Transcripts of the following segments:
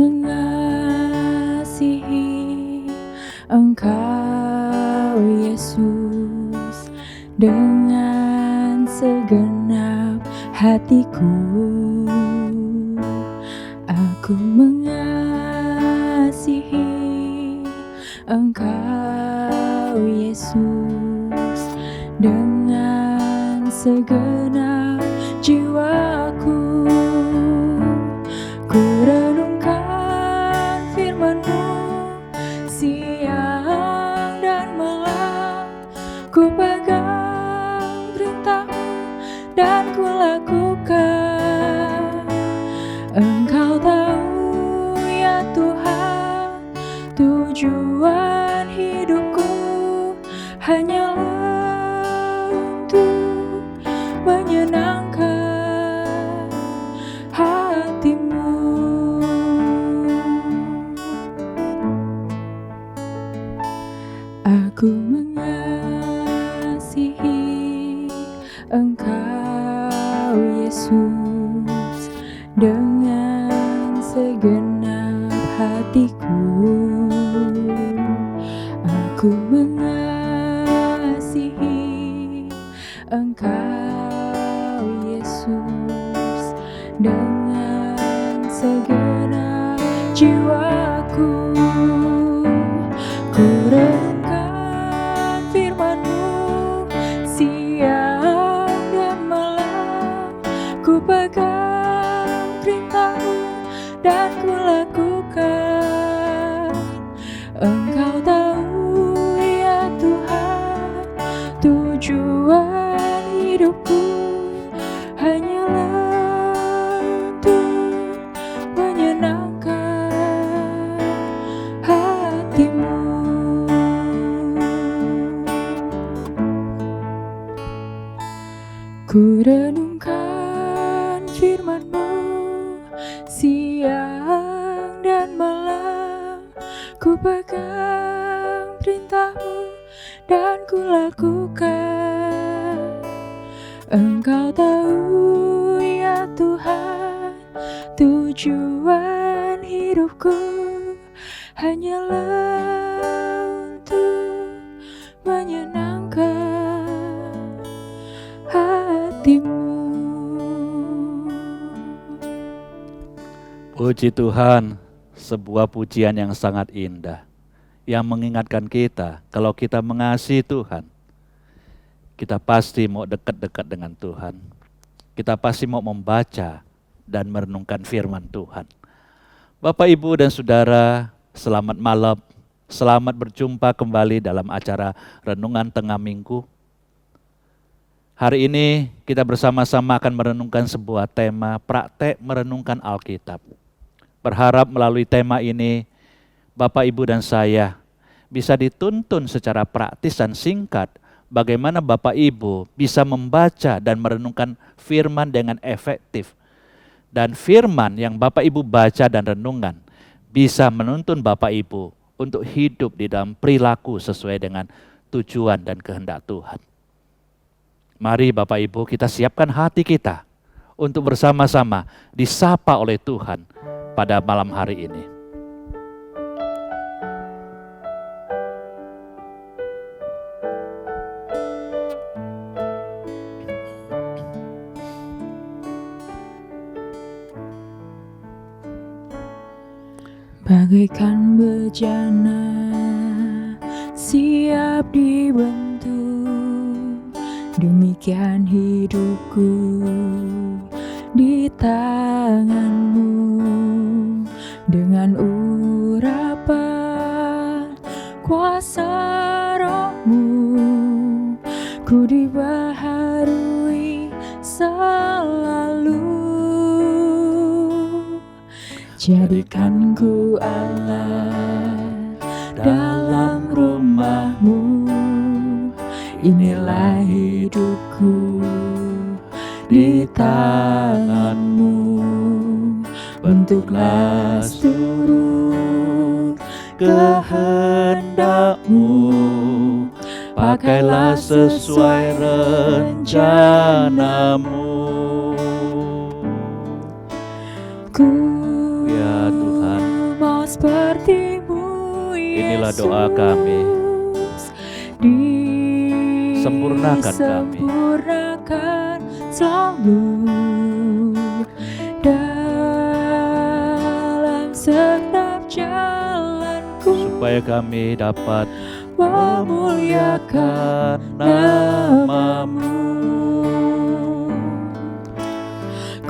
mengasihi Engkau Yesus dengan segenap hatiku. Aku mengasihi Engkau Yesus dengan segenap jiwaku. Ku renungkan firman-Mu siang dan malam, ku pegang perintah-Mu dan ku lakukan. Engkau tahu ya Tuhan, tujuan hidupku hanyalah untuk menyenangkan hati-Mu. Aku mengasihi Engkau Yesus dengan segenap hatiku. Aku mengasihi Engkau Yesus dengan segenap jiwaku. Ku renungkan firman-Mu siang dan malam, ku pegang perintah-Mu dan ku lakukan. Engkau tahu ya Tuhan, tujuan hidupku hanyalah untuk menyenangkan hati-Mu. Ku renungkan firman-Mu siang dan malam, ku pegang perintah-Mu dan ku lakukan. Engkau tahu ya Tuhan, tujuan hidupku hanyalah untuk menyenangkan hati-Mu. Puji Tuhan, sebuah pujian yang sangat indah, yang mengingatkan kita kalau kita mengasihi Tuhan, kita pasti mau dekat-dekat dengan Tuhan. Kita pasti mau membaca dan merenungkan firman Tuhan. Bapak, Ibu, dan Saudara, selamat malam. Selamat berjumpa kembali dalam acara Renungan Tengah Minggu. Hari ini kita bersama-sama akan merenungkan sebuah tema, praktek merenungkan Alkitab. Berharap melalui tema ini, Bapak, Ibu, dan saya bisa dituntun secara praktis dan singkat bagaimana Bapak Ibu bisa membaca dan merenungkan firman dengan efektif. Dan firman yang Bapak Ibu baca dan renungan bisa menuntun Bapak Ibu untuk hidup di dalam perilaku sesuai dengan tujuan dan kehendak Tuhan. Mari Bapak Ibu kita siapkan hati kita untuk bersama-sama disapa oleh Tuhan pada malam hari ini. Bagaikan bejana siap dibentuk, demikian hidupku di tangan-Mu. Dengan urapan kuasa Roh-Mu, ku dibaharui selalu. Jadikan ku Allah dalam rumah-Mu, inilah hidupku di tangan-Mu. Bentuklah seluruh kehendak-Mu, pakailah sesuai rencana-Mu. Ya Tuhan, seperti-Mu, Inilah doa kami. Sempurnakan kami. Sempurnakan selalu dalam setiap jalanku, supaya kami dapat memuliakan nama-Mu.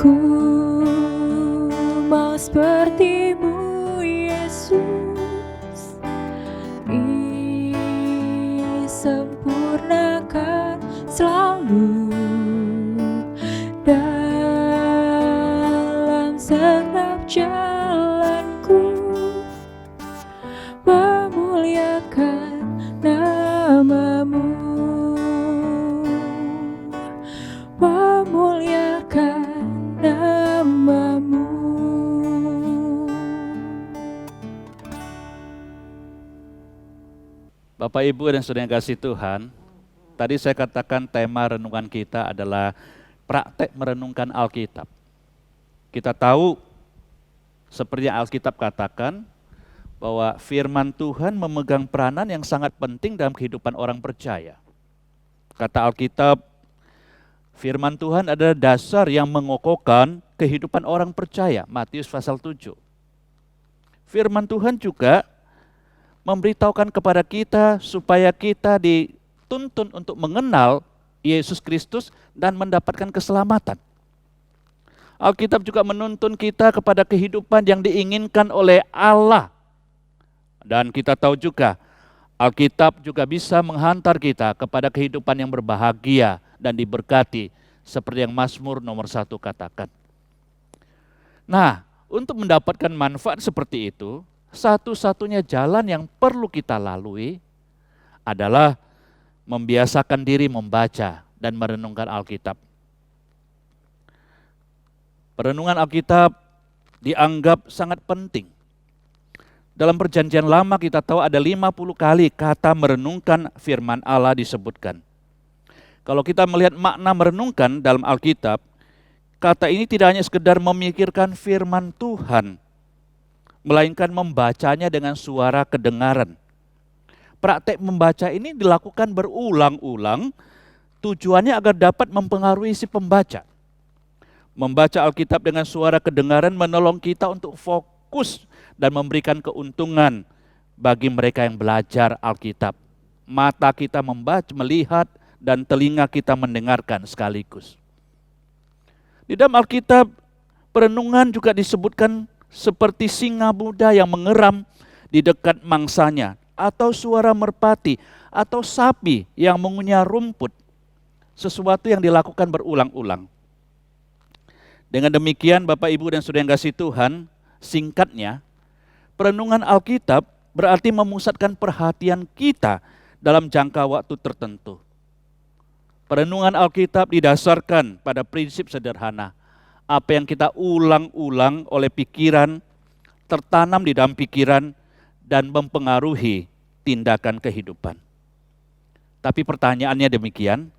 Ku mau seperti-Mu, Yesus, disempurnakan selalu dalam setiap jalanku, memuliakan nama-Mu, memuliakan nama-Mu. Bapak, Ibu, dan Saudara yang kasih Tuhan, tadi saya katakan tema renungan kita adalah praktek merenungkan Alkitab. Kita tahu, seperti yang Alkitab katakan, bahwa firman Tuhan memegang peranan yang sangat penting dalam kehidupan orang percaya. Kata Alkitab, firman Tuhan adalah dasar yang mengokohkan kehidupan orang percaya, Matius pasal 7. Firman Tuhan juga memberitahukan kepada kita supaya kita dituntun untuk mengenal Yesus Kristus dan mendapatkan keselamatan. Alkitab juga menuntun kita kepada kehidupan yang diinginkan oleh Allah. Dan kita tahu juga, Alkitab juga bisa menghantar kita kepada kehidupan yang berbahagia dan diberkati, seperti yang Mazmur nomor 1 katakan. Nah, untuk mendapatkan manfaat seperti itu, satu-satunya jalan yang perlu kita lalui adalah membiasakan diri membaca dan merenungkan Alkitab. Perenungan Alkitab dianggap sangat penting. Dalam Perjanjian Lama kita tahu ada 50 kali kata merenungkan firman Allah disebutkan. Kalau kita melihat makna merenungkan dalam Alkitab, kata ini tidak hanya sekedar memikirkan firman Tuhan, melainkan membacanya dengan suara kedengaran. Praktek membaca ini dilakukan berulang-ulang, tujuannya agar dapat mempengaruhi si pembaca. Membaca Alkitab dengan suara kedengaran menolong kita untuk fokus dan memberikan keuntungan bagi mereka yang belajar Alkitab. Mata kita membaca, melihat, dan telinga kita mendengarkan sekaligus. Di dalam Alkitab, perenungan juga disebutkan seperti singa muda yang mengeram di dekat mangsanya, atau suara merpati, atau sapi yang mengunyah rumput, sesuatu yang dilakukan berulang-ulang. Dengan demikian, Bapak, Ibu, dan Saudara yang kasih Tuhan, singkatnya, perenungan Alkitab berarti memusatkan perhatian kita dalam jangka waktu tertentu. Perenungan Alkitab didasarkan pada prinsip sederhana. Apa yang kita ulang-ulang oleh pikiran, tertanam di dalam pikiran, dan mempengaruhi tindakan kehidupan. Tapi pertanyaannya demikian,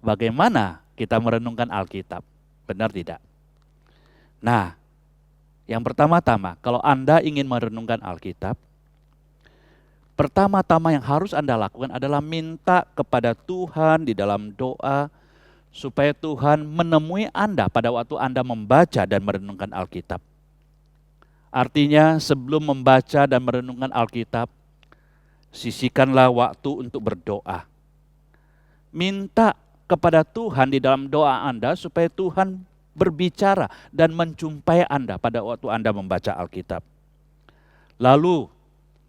bagaimana kita merenungkan Alkitab? Benar tidak? Nah, yang pertama-tama, kalau Anda ingin merenungkan Alkitab, pertama-tama yang harus Anda lakukan adalah minta kepada Tuhan di dalam doa, supaya Tuhan menemui Anda pada waktu Anda membaca dan merenungkan Alkitab. Artinya sebelum membaca dan merenungkan Alkitab, sisihkanlah waktu untuk berdoa. Minta kepada Tuhan di dalam doa Anda supaya Tuhan berbicara dan menjumpai Anda pada waktu Anda membaca Alkitab. Lalu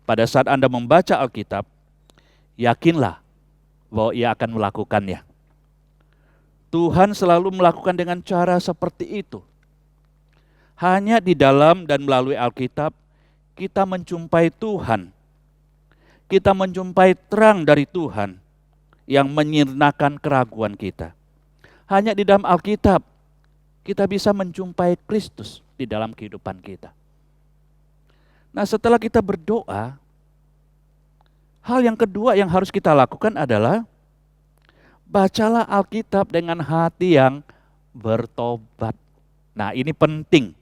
pada saat Anda membaca Alkitab, yakinlah bahwa Ia akan melakukannya. Tuhan selalu melakukan dengan cara seperti itu. Hanya di dalam dan melalui Alkitab, kita menjumpai Tuhan. Kita menjumpai terang dari Tuhan yang menyirnakan keraguan kita. Hanya di dalam Alkitab, kita bisa menjumpai Kristus di dalam kehidupan kita. Nah, setelah kita berdoa, hal yang kedua yang harus kita lakukan adalah bacalah Alkitab dengan hati yang bertobat. Nah, ini penting.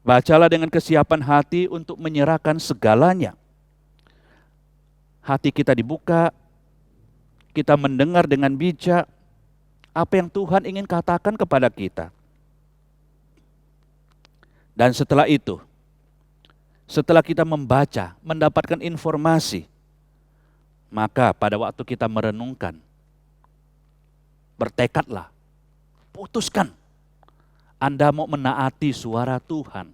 Bacalah dengan kesiapan hati untuk menyerahkan segalanya. Hati kita dibuka, kita mendengar dengan bijak apa yang Tuhan ingin katakan kepada kita. Dan setelah itu, setelah kita membaca, mendapatkan informasi, maka pada waktu kita merenungkan, bertekadlah, putuskan. Anda mau menaati suara Tuhan,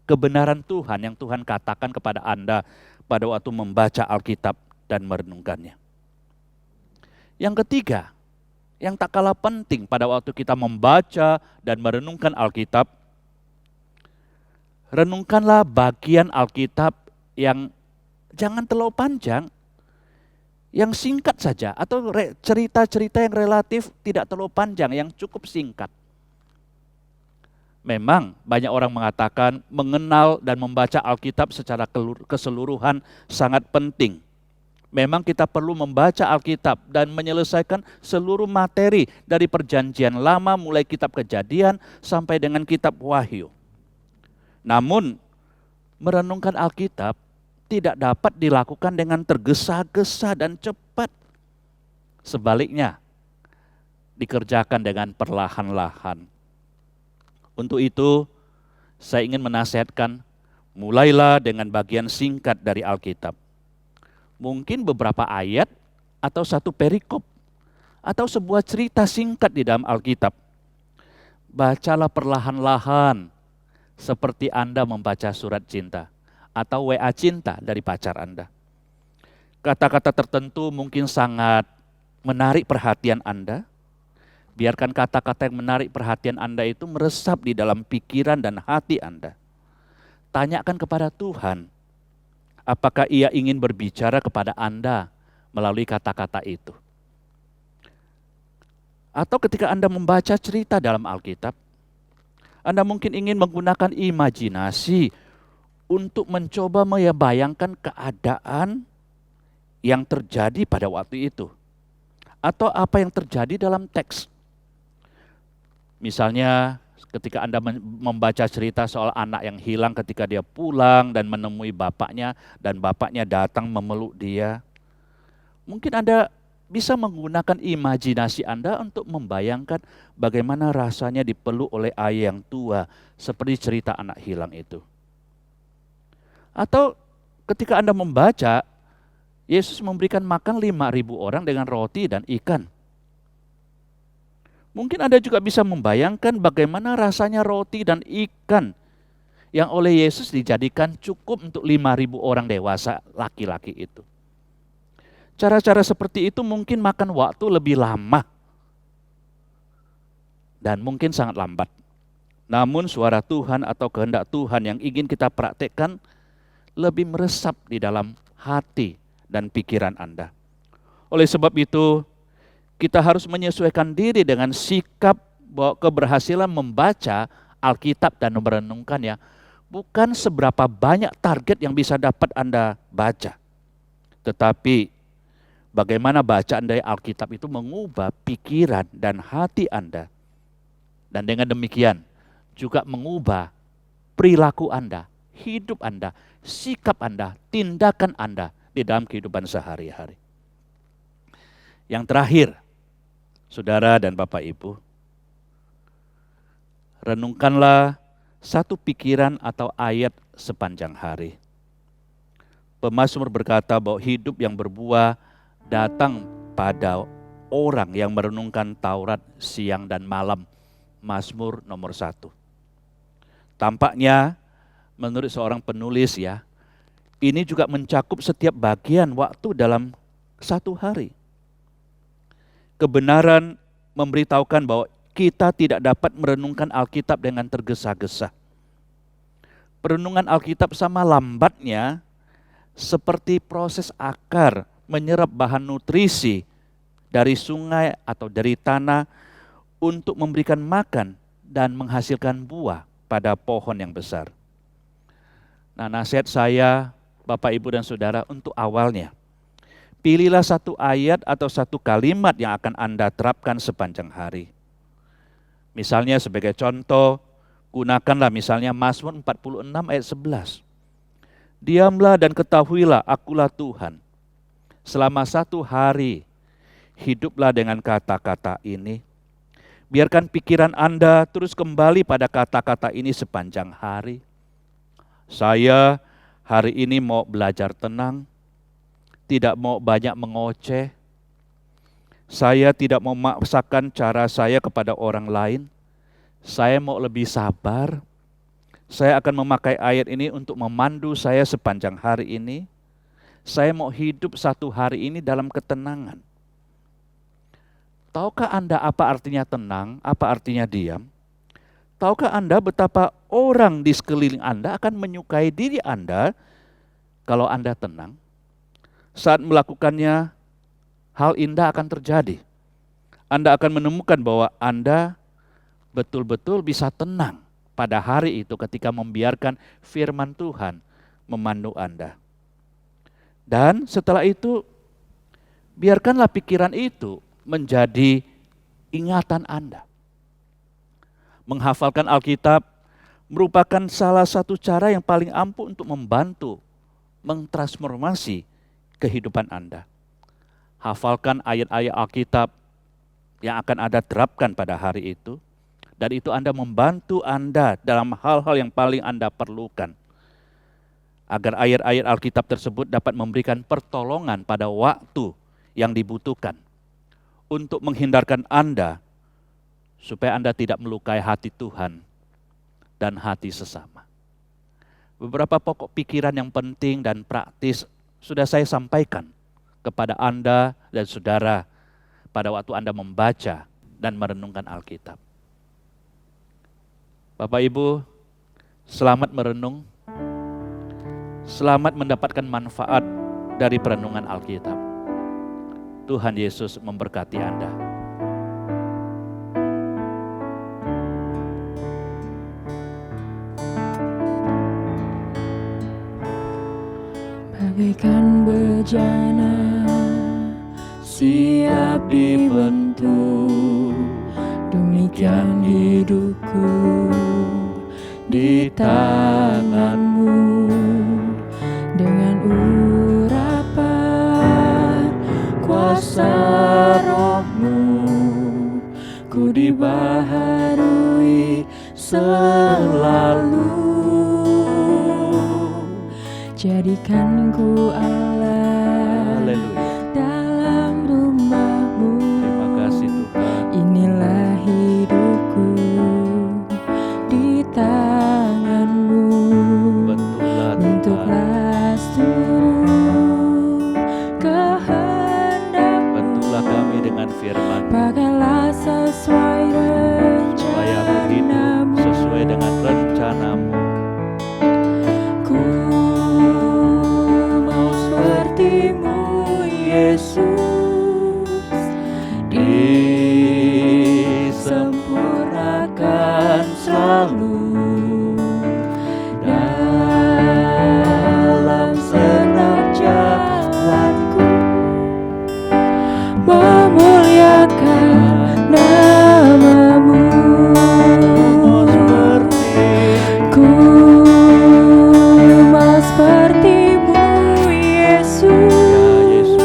kebenaran Tuhan yang Tuhan katakan kepada Anda pada waktu membaca Alkitab dan merenungkannya. Yang ketiga, yang tak kalah penting pada waktu kita membaca dan merenungkan Alkitab, renungkanlah bagian Alkitab yang jangan terlalu panjang, yang singkat saja, atau cerita-cerita yang relatif tidak terlalu panjang, yang cukup singkat. Memang banyak orang mengatakan mengenal dan membaca Alkitab secara keseluruhan sangat penting. Memang kita perlu membaca Alkitab dan menyelesaikan seluruh materi dari perjanjian lama mulai kitab Kejadian sampai dengan kitab Wahyu. Namun merenungkan Alkitab tidak dapat dilakukan dengan tergesa-gesa dan cepat. Sebaliknya, dikerjakan dengan perlahan-lahan. Untuk itu, saya ingin menasihatkan, mulailah dengan bagian singkat dari Alkitab. Mungkin beberapa ayat atau satu perikop, atau sebuah cerita singkat di dalam Alkitab. Bacalah perlahan-lahan, seperti Anda membaca surat cinta, atau WA cinta dari pacar Anda. Kata-kata tertentu mungkin sangat menarik perhatian Anda. Biarkan kata-kata yang menarik perhatian Anda itu meresap di dalam pikiran dan hati Anda. Tanyakan kepada Tuhan, apakah Ia ingin berbicara kepada Anda melalui kata-kata itu. Atau ketika Anda membaca cerita dalam Alkitab, Anda mungkin ingin menggunakan imajinasi untuk mencoba membayangkan keadaan yang terjadi pada waktu itu. Atau apa yang terjadi dalam teks. Misalnya ketika Anda membaca cerita soal anak yang hilang ketika dia pulang dan menemui bapaknya dan bapaknya datang memeluk dia. Mungkin Anda bisa menggunakan imajinasi Anda untuk membayangkan bagaimana rasanya dipeluk oleh ayah yang tua seperti cerita anak hilang itu. Atau ketika Anda membaca, Yesus memberikan makan 5.000 orang dengan roti dan ikan. Mungkin Anda juga bisa membayangkan bagaimana rasanya roti dan ikan yang oleh Yesus dijadikan cukup untuk 5.000 orang dewasa laki-laki itu. Cara-cara seperti itu mungkin makan waktu lebih lama dan mungkin sangat lambat. Namun suara Tuhan atau kehendak Tuhan yang ingin kita praktekkan lebih meresap di dalam hati dan pikiran Anda. Oleh sebab itu, kita harus menyesuaikan diri dengan sikap bahwa keberhasilan membaca Alkitab dan merenungkannya bukan seberapa banyak target yang bisa dapat Anda baca. Tetapi bagaimana bacaan dari Alkitab itu mengubah pikiran dan hati Anda. Dan dengan demikian juga mengubah perilaku Anda, hidup Anda, sikap Anda, tindakan Anda di dalam kehidupan sehari-hari. Yang terakhir, Saudara dan Bapak Ibu, renungkanlah satu pikiran atau ayat sepanjang hari. Pemazmur berkata bahwa hidup yang berbuah datang pada orang yang merenungkan Taurat siang dan malam. Mazmur nomor 1. Tampaknya menurut seorang penulis ini juga mencakup setiap bagian waktu dalam satu hari. Kebenaran memberitahukan bahwa kita tidak dapat merenungkan Alkitab dengan tergesa-gesa. Perenungan Alkitab sama lambatnya seperti proses akar menyerap bahan nutrisi dari sungai atau dari tanah untuk memberikan makan dan menghasilkan buah pada pohon yang besar. Nah, nasihat saya, Bapak, Ibu, dan Saudara, untuk awalnya, pilihlah satu ayat atau satu kalimat yang akan Anda terapkan sepanjang hari. Misalnya sebagai contoh, Gunakanlah misalnya Mazmur 46 ayat 11. Diamlah dan ketahuilah akulah Tuhan. Selama 1 hari hiduplah dengan kata-kata ini. Biarkan pikiran Anda terus kembali pada kata-kata ini sepanjang hari. Saya hari ini mau belajar tenang, tidak mau banyak mengoceh. Saya tidak mau memaksakan cara saya kepada orang lain. Saya mau lebih sabar. Saya akan memakai ayat ini untuk memandu saya sepanjang hari ini. Saya mau hidup 1 hari ini dalam ketenangan. Tahukah Anda apa artinya tenang, apa artinya diam? Tahukah Anda betapa orang di sekeliling Anda akan menyukai diri Anda kalau Anda tenang? Saat melakukannya, hal indah akan terjadi. Anda akan menemukan bahwa Anda betul-betul bisa tenang pada hari itu ketika membiarkan firman Tuhan memandu Anda. Dan setelah itu, biarkanlah pikiran itu menjadi ingatan Anda. Menghafalkan Alkitab merupakan salah satu cara yang paling ampuh untuk membantu mentransformasi kehidupan Anda. Hafalkan ayat-ayat Alkitab yang akan Anda terapkan pada hari itu, dan itu Anda membantu Anda dalam hal-hal yang paling Anda perlukan, agar ayat-ayat Alkitab tersebut dapat memberikan pertolongan pada waktu yang dibutuhkan untuk menghindarkan Anda supaya Anda tidak melukai hati Tuhan dan hati sesama. Beberapa pokok pikiran yang penting dan praktis sudah saya sampaikan kepada Anda dan saudara pada waktu Anda membaca dan merenungkan Alkitab. Bapak Ibu, selamat merenung, selamat mendapatkan manfaat dari perenungan Alkitab. Tuhan Yesus memberkati Anda. Bagaikan bejana siap dibentuk, demikian hidupku di tangan-Mu. Dengan urapan kuasa Roh-Mu, ku dibaharui selalu. Jadikan ku Allah dalam rumah-Mu. Terima kasih Tuhan. Inilah hidupku di tangan-Mu. Bentuklah seluruh kehendak-Mu. Bantulah kami dengan firman, Pakailah sesuai supaya aku hidup rencana-Mu. sesuai dengan rencana-Mu. Ku mau seperti-Mu, Yesus, disempurnakan selalu dalam segenap jalanku, memuliakan nama-Mu. Ku mau seperti-Mu, Yesus,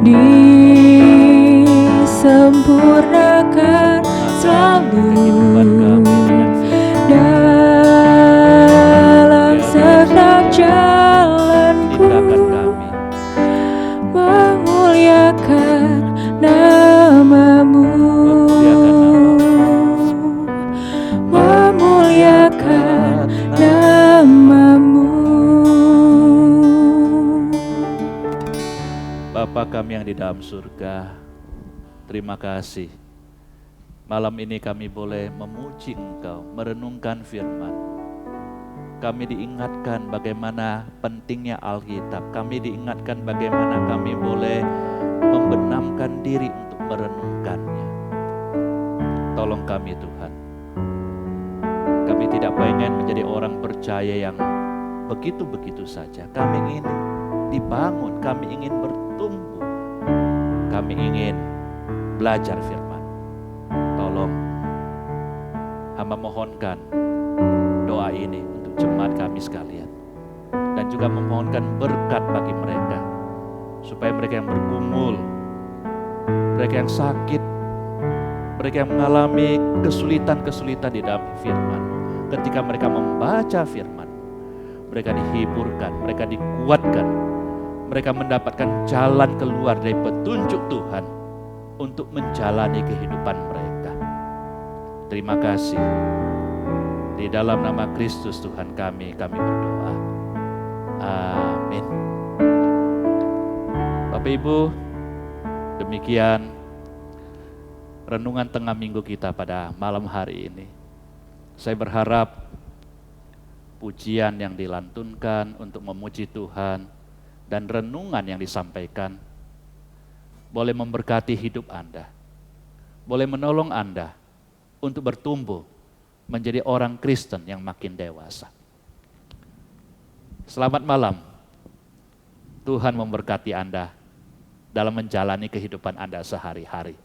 disempurnakan selalu dalam segenap jalanku, memuliakan nama-Mu. Memuliakan nama-Mu. Bapa kami yang di dalam surga, terima kasih. Malam ini kami boleh memuji Engkau, merenungkan firman. Kami diingatkan bagaimana pentingnya Alkitab. Kami diingatkan bagaimana kami boleh membenamkan diri untuk merenungkannya. Tolong kami Tuhan. Kami tidak pengen menjadi orang percaya yang begitu-begitu saja. Kami ingin dibangun, kami ingin bertumbuh. Kami ingin belajar firman. Tolong, hamba mohonkan doa ini untuk jemaat kami sekalian. Dan juga memohonkan berkat bagi mereka, supaya mereka yang bergumul, mereka yang sakit, mereka yang mengalami kesulitan-kesulitan di dalam firman, ketika mereka membaca firman, mereka dihiburkan, mereka dikuatkan, mereka mendapatkan jalan keluar dari petunjuk Tuhan untuk menjalani kehidupan mereka. Terima kasih. Di dalam nama Kristus Tuhan kami berdoa. Amin. Bapak Ibu, demikian renungan tengah minggu kita pada malam hari ini. Saya berharap pujian yang dilantunkan untuk memuji Tuhan dan renungan yang disampaikan boleh memberkati hidup Anda, boleh menolong Anda untuk bertumbuh menjadi orang Kristen yang makin dewasa. Selamat malam. Tuhan memberkati Anda dalam menjalani kehidupan Anda sehari-hari.